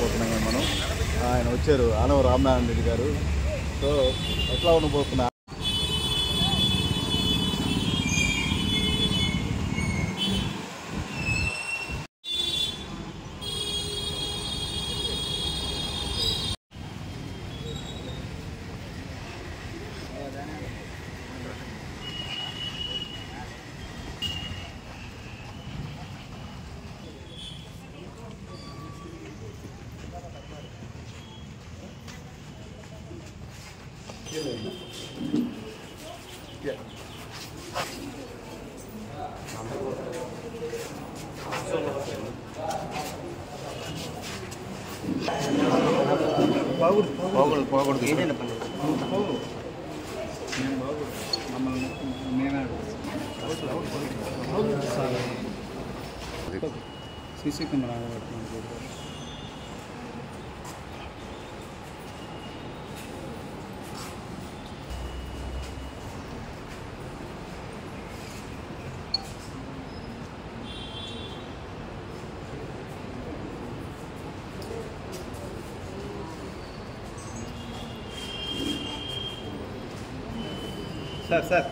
పోతున్నాం కదా మనం. ఆయన వచ్చారు ఆనవ రామనారాయణ రెడ్డి గారు. సో ఎట్లా ఉండబోతున్నా పోకూడదు ఏదైనా పని సీసీ కెమెరా సార్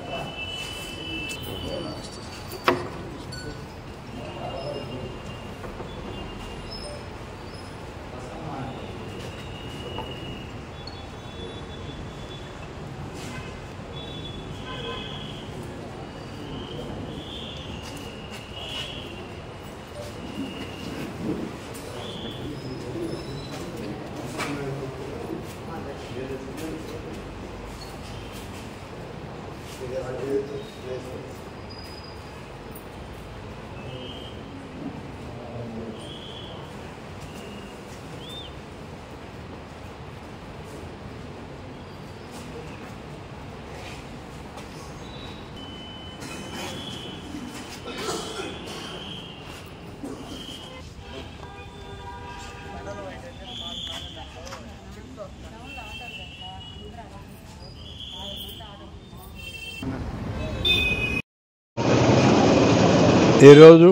ఈరోజు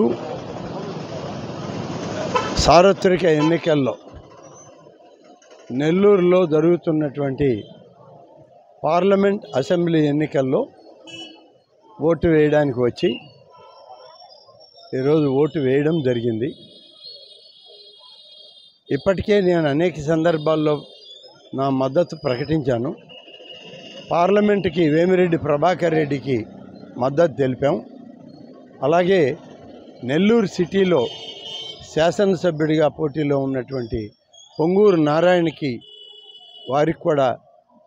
సార్వత్రిక ఎన్నికల్లో నెల్లూరులో జరుగుతున్నటువంటి పార్లమెంట్ అసెంబ్లీ ఎన్నికల్లో ఓటు వేయడానికి వచ్చి ఈరోజు ఓటు వేయడం జరిగింది. ఇప్పటికే నేను అనేక సందర్భాల్లో నా మద్దతు ప్రకటించాను. పార్లమెంటుకి వేమిరెడ్డి ప్రభాకర్ రెడ్డికి మద్దతు తెలిపాం. అలాగే నెల్లూరు సిటీలో శాసనసభ్యుడిగా పోటీలో ఉన్నటువంటి పొంగూరు నారాయణకి వారికి కూడా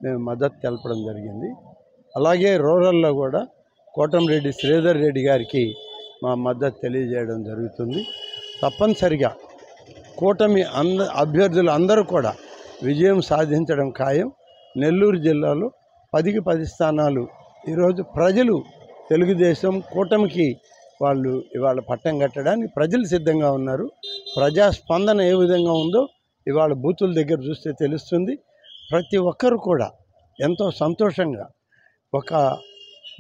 మేము మద్దతు తెలపడం జరిగింది. అలాగే రూరల్లో కూడా కోటంరెడ్డి శ్రీధర్ రెడ్డి గారికి మా మద్దతు తెలియజేయడం జరుగుతుంది. తప్పనిసరిగా కూటమి అభ్యర్థులు అందరూ కూడా విజయం సాధించడం ఖాయం. నెల్లూరు జిల్లాలో 10కి 10 స్థానాలు ఈరోజు ప్రజలు తెలుగుదేశం కూటమికి వాళ్ళు ఇవాళ పట్టం కట్టడానికి ప్రజలు సిద్ధంగా ఉన్నారు. ప్రజాస్పందన ఏ విధంగా ఉందో ఇవాళ బూతుల దగ్గర చూస్తే తెలుస్తుంది. ప్రతి ఒక్కరు కూడా ఎంతో సంతోషంగా ఒక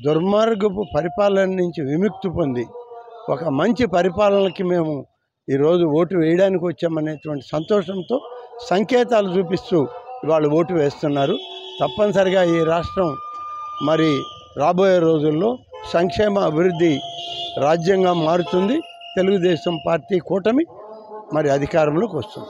దుర్మార్గపు పరిపాలన నుంచి విముక్తి పొంది ఒక మంచి పరిపాలనకి మేము ఈరోజు ఓటు వేయడానికి వచ్చామనేటువంటి సంతోషంతో సంకేతాలు చూపిస్తూ ఇవాళ ఓటు వేస్తున్నారు. తప్పనిసరిగా ఈ రాష్ట్రం మరి రాబోయే రోజుల్లో సంక్షేమ అభివృద్ధి రాజ్యంగా మారుతుంది. తెలుగుదేశం పార్టీ కూటమి మరి అధికారంలోకి వస్తుంది.